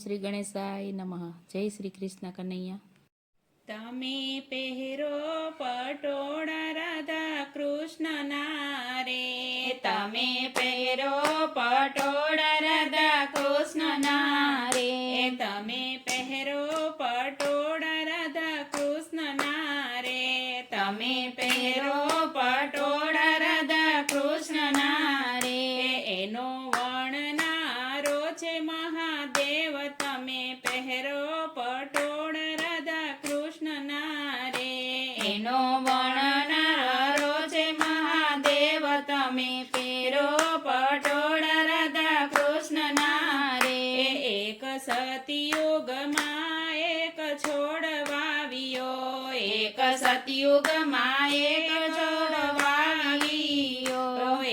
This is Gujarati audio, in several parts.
શ્રી ગણેશાય નમઃ. જય શ્રી કૃષ્ણ કનૈયા. તમે પહેરો પટોળા રાધા કૃષ્ણના રે, તમે પહેરો પટોળા રાધા કૃષ્ણના રે, તમે પહેરો પટોળા રાધા કૃષ્ણના રે, તમે પહેરો પટોળા રાધા કૃષ્ણના રે. એનો વર્ણનારો છે મહાદેવ, તમે પહેરો પટોળા રાધા કૃષ્ણના રે. એનો વર્ણનારો છે મહાદેવ, તમે પહેરો પટોળા રાધા કૃષ્ણના રે. એક સતયુગમાં એક છોડ વાવ્યો, એક સતયુગમાં એક છોડ વાવ્યો,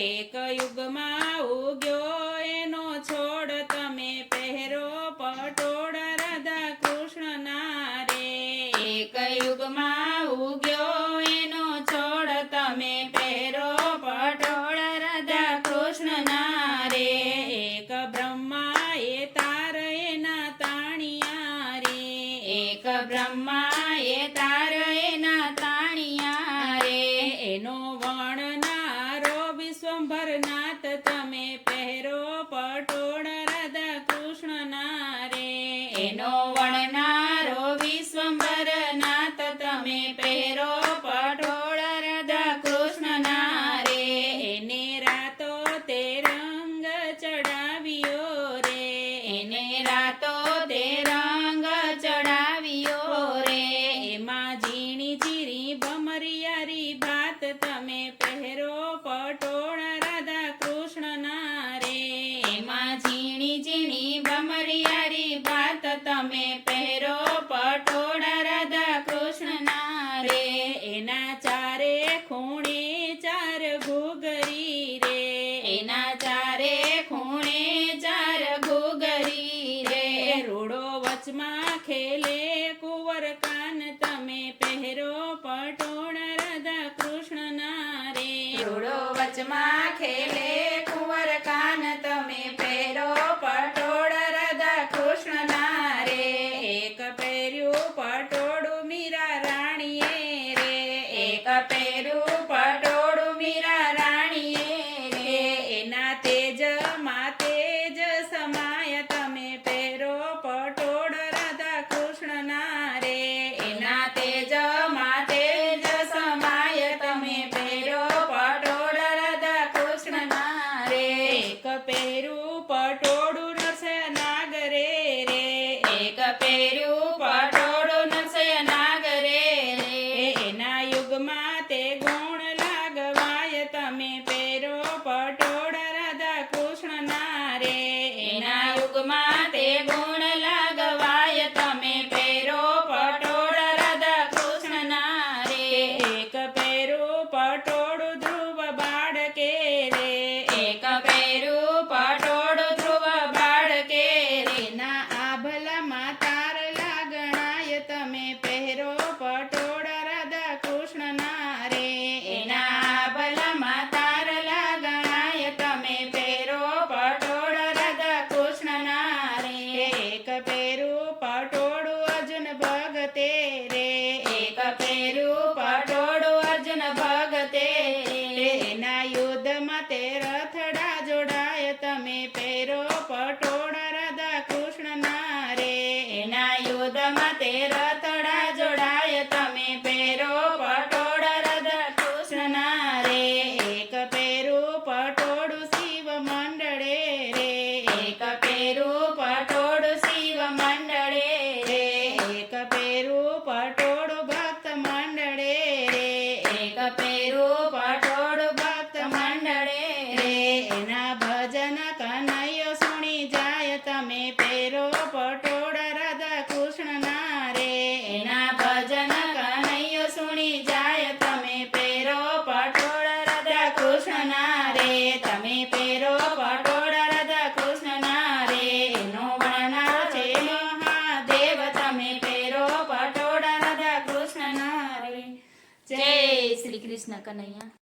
એક યુગમાં ઉગ્યો એનો છોડ, તમે પહેરો પટોળા રાધા કૃષ્ણના રે. એક યુગમાં ઉગ્યો એનો છોડ, તમે પહેરો પટોળા રાધા કૃષ્ણના રે. એક બ્રહ્માએ તાર એના તાણિયા રે, એક બ્રહ્માએ તાર એના તાણિયા રે. એનો વર્ણનારો વિશ્વંભરનાથ, તમે પહેરો પટોળા રાધા કૃષ્ણના રે. એનો વર્ણનારો વિશ્વંભરનાથ, તમે પહેરો પટોળા રાધા કૃષ્ણના રે. એને રાતો તે રંગ ચડાવ્યો રે, એને રાતો તે રંગ ચડાવ્યો રે. એમાં ઝીણી ઝીણી ભમરિયારી ભાત, તમે પહેરો પટોળા રાધા કૃષ્ણના રે. એમાં ઝીણી ઝીણી ભમરિયારી ભાત, તમે પહેરો પટોળા રાધા કૃષ્ણના રે. એના ચારે ખૂણે ચાર ઘૂઘરી રે, એના ચારે ખૂણે ચાર ઘૂઘરી રે. રૂડો વચમાં ખેલે કુંવર કાન, તમે પહેરો પટોળા રાધા કૃષ્ણના રે. રૂડો વચમાં ખેલે કુંવર કાન, તમે પહેરો પટોળા રાધા કૃષ્ણના રે. એક પહેર્યું પટોળું મીરા રાણીએ રે, એક પહેર્યું પટોળું મીરા રાણીએ રે. એના તેજમાં તેજ સમાય, તમે પહેરો પટોળા રાધા કૃષ્ણના રે. એના તેજમાં તેજ સમાય, તમે પહેરો પટોળા રાધા કૃષ્ણના રે. એક પહેર્યું પટોળું નરસિંહ નાગરે રે, એક પહેર્યું પટોળું નરસિંહ નાગરે રે. એના યુગમાં તે ગુણ લાગવાય, તમે પહેરો પટોળા રાધા કૃષ્ણના રે. એના યુગમાં તે ગુણ લાગવાય, તમે પહેરો પટોળા રાધા કૃષ્ણના રે. એક પહેરું પટોળું ધ્રુવ બાળકે રે, એક પહેરું પટોળું ધ્રુવ બાળકે રે. ના આભલામાં તાર લાગણાય, તમે પહેરો પટોળા રાધા કૃષ્ણના રે. એના આભલામાં તાર લાગણાય, તમે પહેરો પટોળા રાધા કૃષ્ણના રે. એક પહેરું પટોળું અર્જુન ભગતે રે, એક પહેરું પટોળું અર્જુન ભગતે રે. એના યુદ્ધમાં તે રથડા જોડાય, તમે પહેરો પટોળા રાધા કૃષ્ણના રે. એના યુદ્ધમાં તે રથડા જોડાય, તમે પહેરો પટોળા રાધા કૃષ્ણના રે. એક પહેરું પટોળું શિવ મંડળે રે, એક પહેરું પટોળું શિવ મંડળે રે. એક પહેરું પટોળું ભક્ત મંડળે રે, એક પહેરું પટોળું ભક્ત મંડળે રે. એના ભજન કનૈયો સુણી જાય, તમે પહેરો પટોળા રાધા કૃષ્ણના રે. એના ભજન કનૈયો સુણી જાય, તમે પહેરો પટોળા રાધા કૃષ્ણના રે. તમે પહેરો પટોળા રાધા કૃષ્ણના રે. એનો વર્ણનારો છે મહાદેવ, તમે પહેરો પટોળા રાધા કૃષ્ણના રે. જય શ્રી કૃષ્ણ કનૈયા.